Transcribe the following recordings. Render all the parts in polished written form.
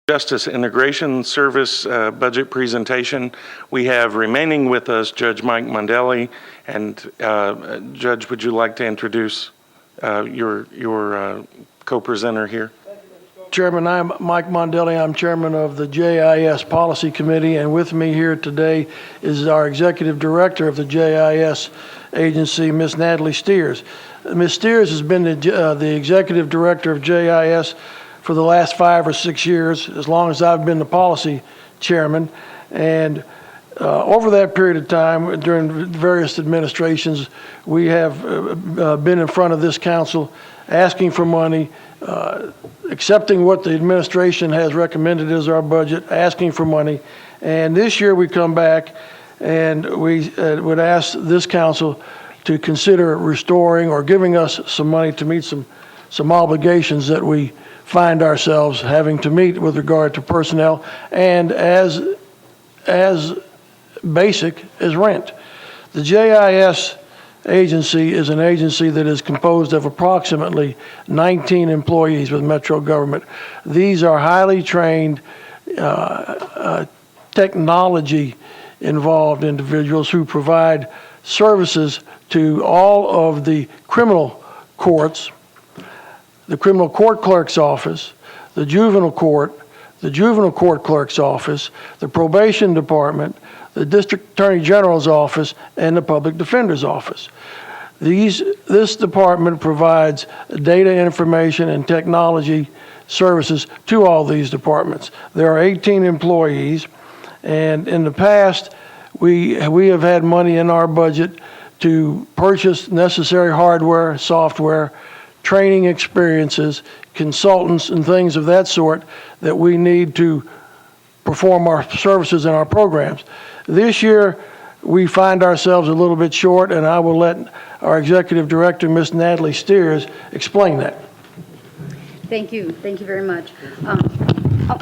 Justice Integration Service budget presentation. We have remaining with us Judge Mike Mondale. And Judge, would you like to introduce your co-presenter here? Chairman, I'm Mike Mondale. I'm chairman of the JIS Policy Committee, and with me here today is our executive director of the JIS agency, Ms. Natalie Steers. Ms. Steers has been the executive director of JIS for the last 5 or 6 years, as long as I've been the policy chairman. And over that period of time, during various administrations, we have been in front of this council asking for money, accepting what the administration has recommended as our budget, asking for money. And this year we come back and we would ask this council to consider restoring or giving us some money to meet some obligations that we find ourselves having to meet with regard to personnel and as basic as rent. The JIS agency is an agency that is composed of approximately 19 employees with Metro government. These are highly trained, technology involved individuals who provide services to all of the criminal courts, the criminal court clerk's office, the juvenile court clerk's office, the probation department, the district attorney general's office, and the public defender's office. This department provides data information and technology services to all these departments. There are 18 employees, and in the past, we have had money in our budget to purchase necessary hardware, software, training experiences, consultants, and things of that sort that we need to perform our services and our programs. This year, we find ourselves a little bit short, and I will let our executive director, Ms. Natalie Steers, explain that. Thank you. Thank you very much.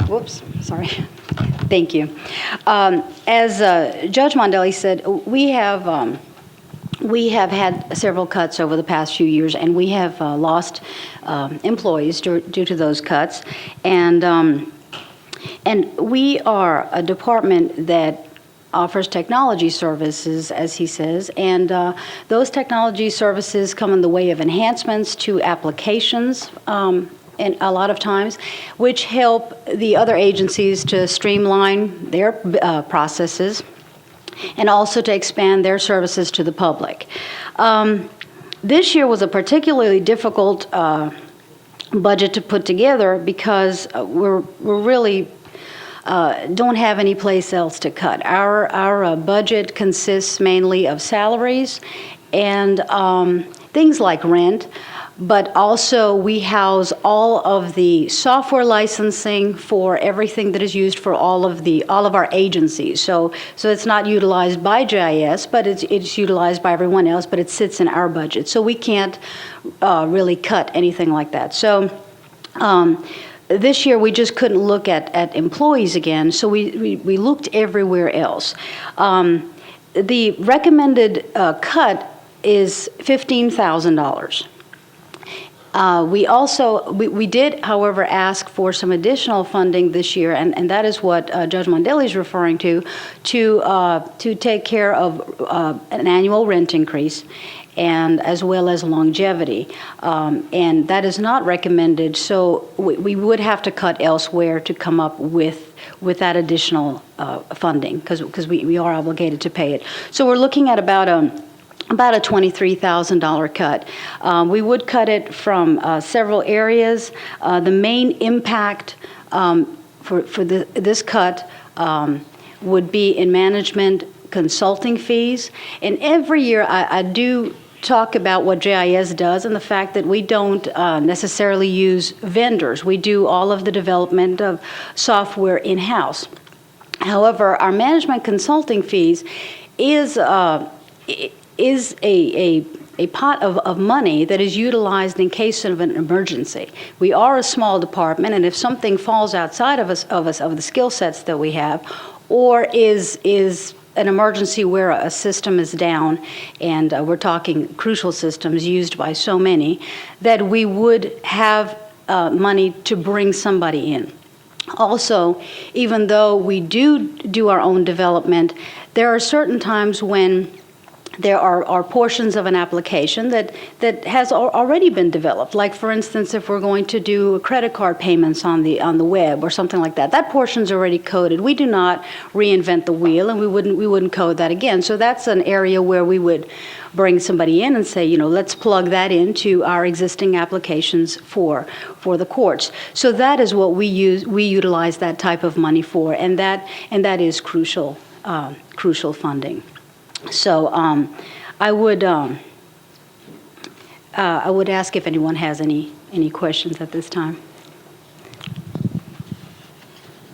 Whoops, sorry. Thank you. As Judge Mondale said, we have had several cuts over the past few years, and we have lost employees due to those cuts. And we are a department that offers technology services, as he says, and those technology services come in the way of enhancements to applications, and a lot of times, which help the other agencies to streamline their processes and also to expand their services to the public. This year was a particularly difficult budget to put together because we're really don't have any place else to cut. Our budget consists mainly of salaries and things like rent, but also we house all of the software licensing for everything that is used for all of our agencies. So it's not utilized by JIS, but it's utilized by everyone else, but it sits in our budget. So we can't really cut anything like that. So this year we just couldn't look at employees again, so we looked everywhere else. The recommended cut is $15,000. We did, however, ask for some additional funding this year, and that is what Judge Mondale is referring to take care of an annual rent increase, and as well as longevity, and that is not recommended. So we would have to cut elsewhere to come up with that additional funding, because we are obligated to pay it. So we're looking at about a $23,000 cut. We would cut it from several areas. The main impact for this cut would be in management consulting fees. And every year I do talk about what JIS does and the fact that we don't necessarily use vendors. We do all of the development of software in-house. However, our management consulting fees is a pot of money that is utilized in case of an emergency. We are a small department, and if something falls outside of the skill sets that we have, or is an emergency where a system is down, and we're talking crucial systems used by so many, that we would have money to bring somebody in. Also, even though we do our own development, there are certain times when there are portions of an application that has already been developed. Like, for instance, if we're going to do credit card payments on the web or something like that, that portion's already coded. We do not reinvent the wheel, and we wouldn't code that again. So that's an area where we would bring somebody in and say, let's plug that into our existing applications for the courts. So that is what we utilize that type of money for, and that is crucial funding. So I would ask if anyone has any questions at this time.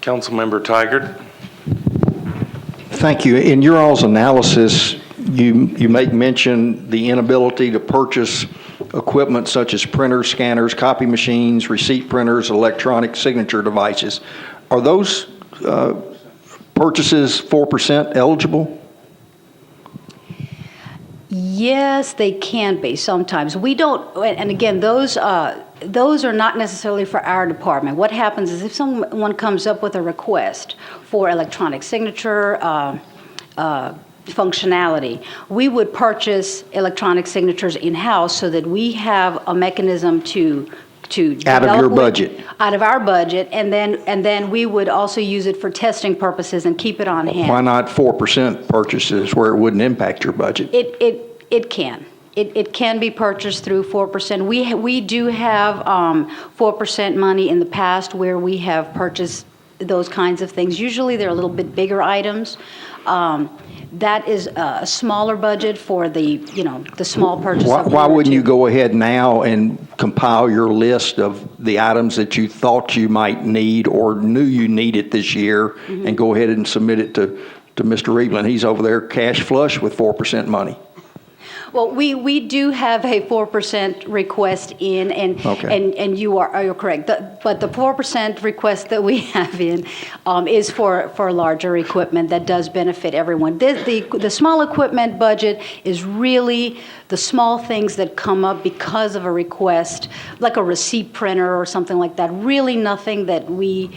Councilmember Tigard. Thank you. In your all's analysis, you make mention the inability to purchase equipment such as printers, scanners, copy machines, receipt printers, electronic signature devices. Are those purchases 4% eligible? Yes, they can be sometimes. We don't, and again, those are not necessarily for our department. What happens is if someone comes up with a request for electronic signature functionality, we would purchase electronic signatures in-house so that we have a mechanism to Out of your budget? Out of our budget, and then we would also use it for testing purposes and keep it on hand. Why not 4% purchases where it wouldn't impact your budget? It can. It can be purchased through 4%. We do have 4% money in the past where we have purchased those kinds of things. Usually they're a little bit bigger items. That is a smaller budget for the small purchase. Why wouldn't you go ahead now and compile your list of the items that you thought you might need or knew you needed this year and go ahead and submit it to Mr. Reebland? He's over there cash flush with 4% money. Well, we do have a 4% request in, and you're correct. But the 4% request that we have in is for larger equipment that does benefit everyone. The small equipment budget is really the small things that come up because of a request, like a receipt printer or something like that. Really nothing that we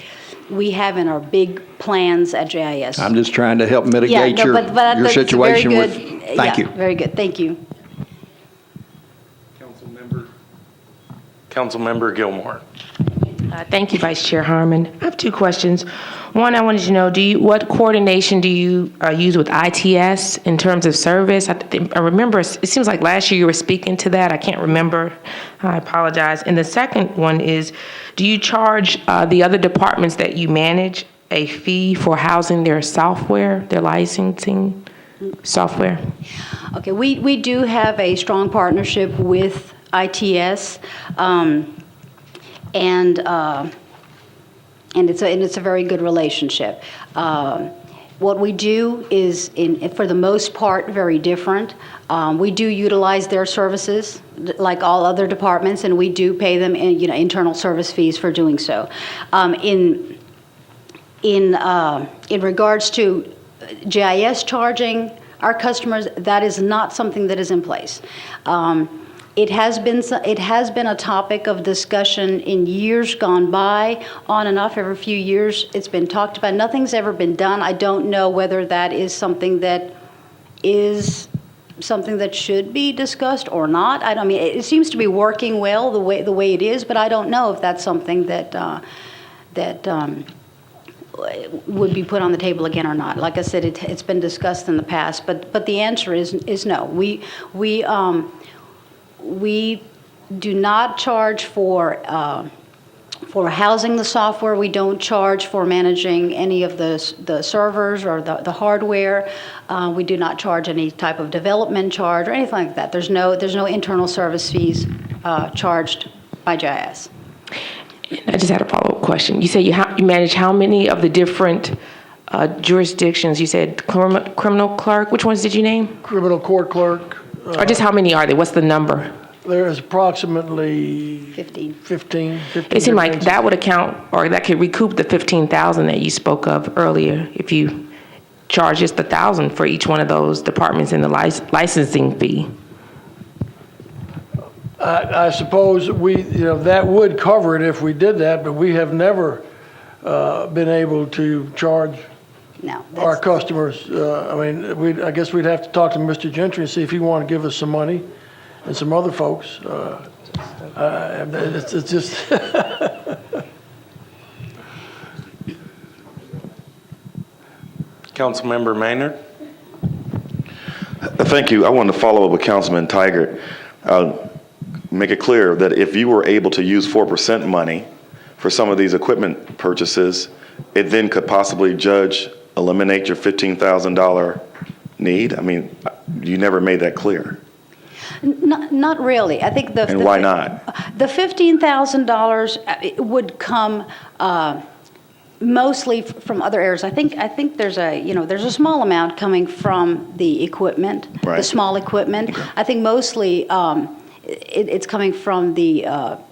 have in our big plans at JIS. I'm just trying to help mitigate your situation with. Thank you. Very good. Thank you. Councilmember Gilmore. Thank you, Vice Chair Harmon. I have two questions. One, I wanted to know, what coordination do you use with ITS in terms of service? I remember, it seems like last year you were speaking to that. I can't remember. I apologize. And the second one is, do you charge the other departments that you manage a fee for housing their software, their licensing software? Okay, we do have a strong partnership with ITS, and it's a very good relationship. What we do is, for the most part, very different. We do utilize their services like all other departments, and we do pay them internal service fees for doing so. In regards to GIS charging our customers, that is not something that is in place. It has been a topic of discussion in years gone by, on and off every few years. It's been talked about. Nothing's ever been done. I don't know whether that is something that should be discussed or not. I mean, it seems to be working well the way it is, but I don't know if that's something that would be put on the table again or not. Like I said, it's been discussed in the past, but the answer is no. We do not charge for housing the software. We don't charge for managing any of the servers or the hardware. We do not charge any type of development charge or anything like that. There's no internal service fees charged by GIS. I just had a follow-up question. You said you manage how many of the different jurisdictions? You said criminal clerk. Which ones did you name? Criminal court clerk. Or just how many are there? What's the number? There is approximately 15. 15. It seemed like that would account, or that could recoup the $15,000 that you spoke of earlier if you charge just $1,000 for each one of those departments in the licensing fee. I suppose that would cover it if we did that, but we have never been able to charge No. our that's- customers. I guess we'd have to talk to Mr. Gentry and see if he want to give us some money and some other folks. It's just, Councilmember Maynard? Thank you. I wanted to follow up with Councilman Tygart. Make it clear that if you were able to use 4% money for some of these equipment purchases, it then could possibly, Judge, eliminate your $15,000 need? I mean, you never made that clear. Not really. I think the. And why not? The $15,000 would come mostly from other areas. I think there's a small amount coming from the equipment, the Right. small equipment. Okay. I think mostly it's coming from the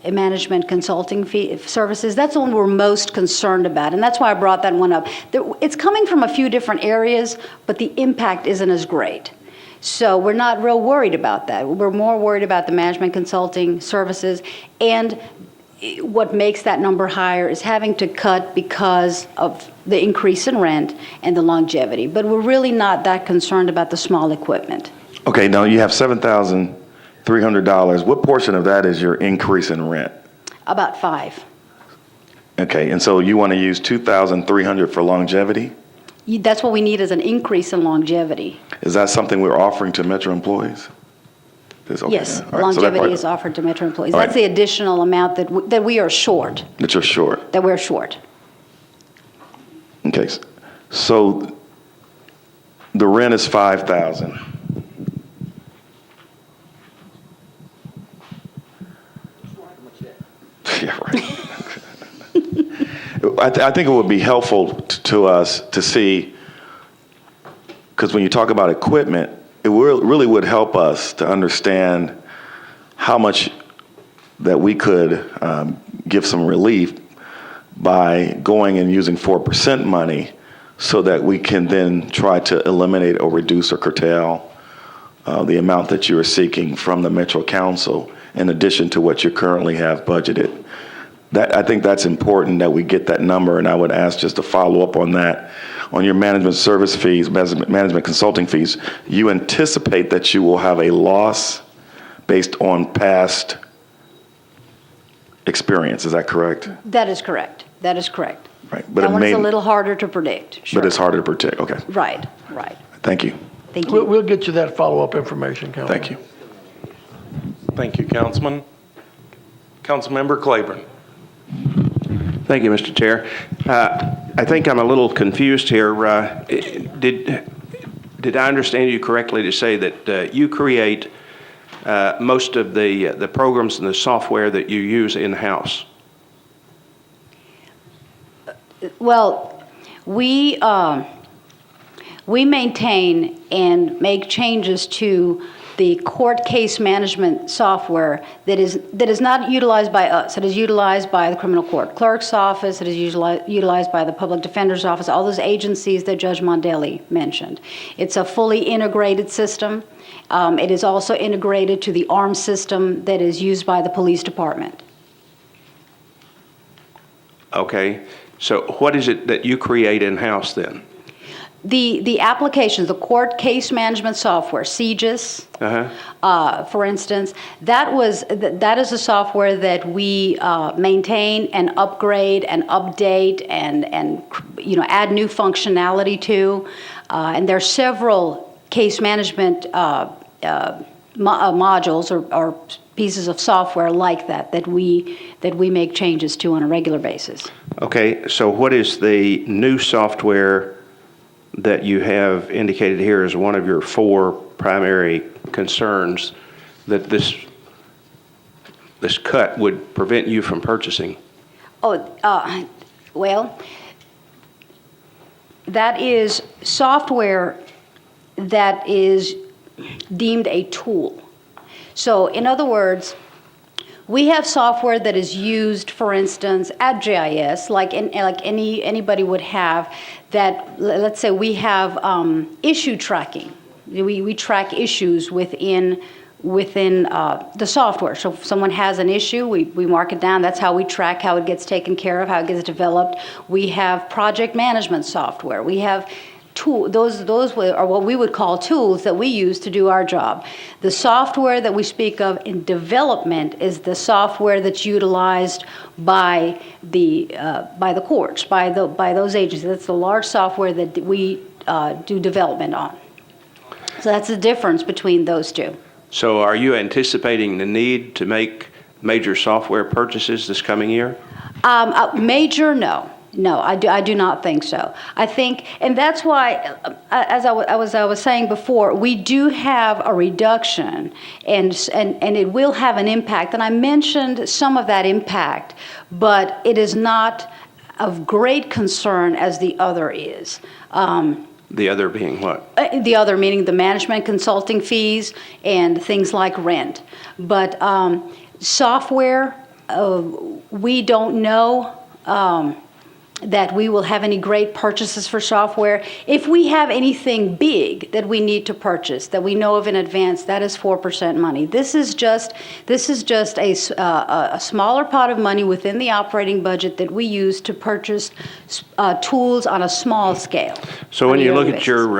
management consulting fee services. That's the one we're most concerned about, and that's why I brought that one up. It's coming from a few different areas, but the impact isn't as great. So we're not real worried about that. We're more worried about the management consulting services, and what makes that number higher is having to cut because of the increase in rent and the longevity. But we're really not that concerned about the small equipment. Okay, now you have $7,300. What portion of that is your increase in rent? About 5. Okay, and so you want to use $2,300 for longevity? That's what we need as an increase in longevity. Is that something we're offering to Metro employees? Okay, Yes, all right, so that longevity part- is offered to Metro employees. All That's right. the additional amount that we are short, That you're short. that we're short. Okay, so the rent is $5,000. Yeah, right. I think it would be helpful to us to see, because when you talk about equipment, it really would help us to understand how much that we could give some relief by going and using 4% money so that we can then try to eliminate or reduce or curtail the amount that you are seeking from the Metro Council in addition to what you currently have budgeted. I think that's important that we get that number, and I would ask just to follow up on that. On your management service fees, management consulting fees, you anticipate that you will have a loss based on past experience. Is that correct? That is correct. That is correct. Right. But That it one's may, a little harder to predict. Sure. but it's harder to predict. Okay. Right. Thank you. Thank we'll, you. we'll get you that follow-up information, Councilman. Thank you. Thank you, Councilman. Councilmember Claiborne. Thank you, Mr. Chair. I think I'm a little confused here. Did I understand you correctly to say that you create most of the programs and the software that you use in-house? Well, we maintain and make changes to the court case management software that is not utilized by us. It is utilized by the criminal court clerk's office. It is utilized by the public defender's office, all those agencies that Judge Mondale mentioned. It's a fully integrated system. It is also integrated to the ARM system that is used by the police department. Okay. So what is it that you create in-house then? The applications, the court case management software, CGIS, for instance, that is a software that we maintain and upgrade and update and add new functionality to. And there are several case management modules or pieces of software like that we make changes to on a regular basis. Okay. So what is the new software that you have indicated here as one of your 4 primary concerns that this cut would prevent you from purchasing? Well, that is software that is deemed a tool. So in other words, we have software that is used, for instance, at JIS, like anybody would have, that, let's say we have issue tracking. We track issues within within the software. So if someone has an issue, we mark it down. That's how we track how it gets taken care of, how it gets developed. We have project management software. We have those are what we would call tools that we use to do our job. The software that we speak of in development is the software that's utilized by the courts, by those agencies. That's the large software that we do development on. So that's the difference between those two. So are you anticipating the need to make major software purchases this coming year? Major, no. No, I do not think so. I think, and that's why, as I was saying before, we do have a reduction, and it will have an impact. And I mentioned some of that impact, but it is not of great concern as the other is. The other being what? The other meaning the management consulting fees and things like rent. But software, we don't know that we will have any great purchases for software. If we have anything big that we need to purchase, that we know of in advance, that is 4% money. This is just a smaller pot of money within the operating budget that we use to purchase tools on a small scale. So when you look at your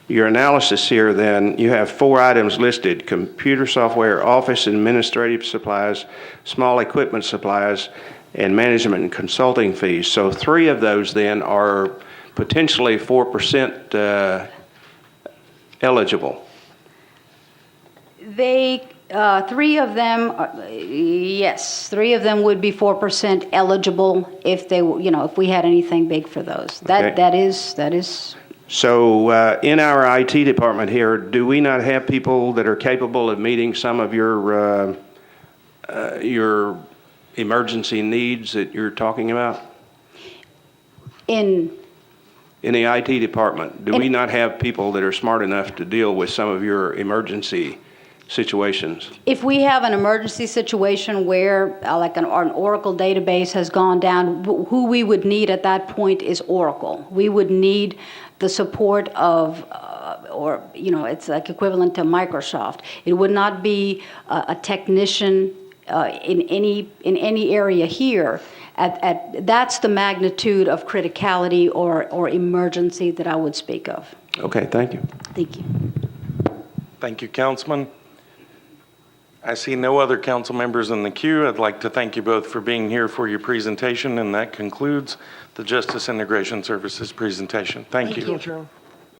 analysis here, then you have 4 items listed: computer software, office administrative supplies, small equipment supplies, and management and consulting fees. So 3 of those then are potentially 4% eligible. They, 3 of them, yes, 3 of them would be 4% eligible if they, if we had anything big for those. Okay. That is. So in our IT department here, do we not have people that are capable of meeting some of your emergency needs that you're talking about? In the IT department, do we not have people that are smart enough to deal with some of your emergency situations? If we have an emergency situation where like an Oracle database has gone down, who we would need at that point is Oracle. We would need the support of it's like equivalent to Microsoft. It would not be a technician in any area here. That's the magnitude of criticality or emergency that I would speak of. Okay, thank you. Thank you. Thank you, Councilman. I see no other council members in the queue. I'd like to thank you both for being here for your presentation, and that concludes the Justice Integration Services presentation. Thank you. Thank you, Chairman.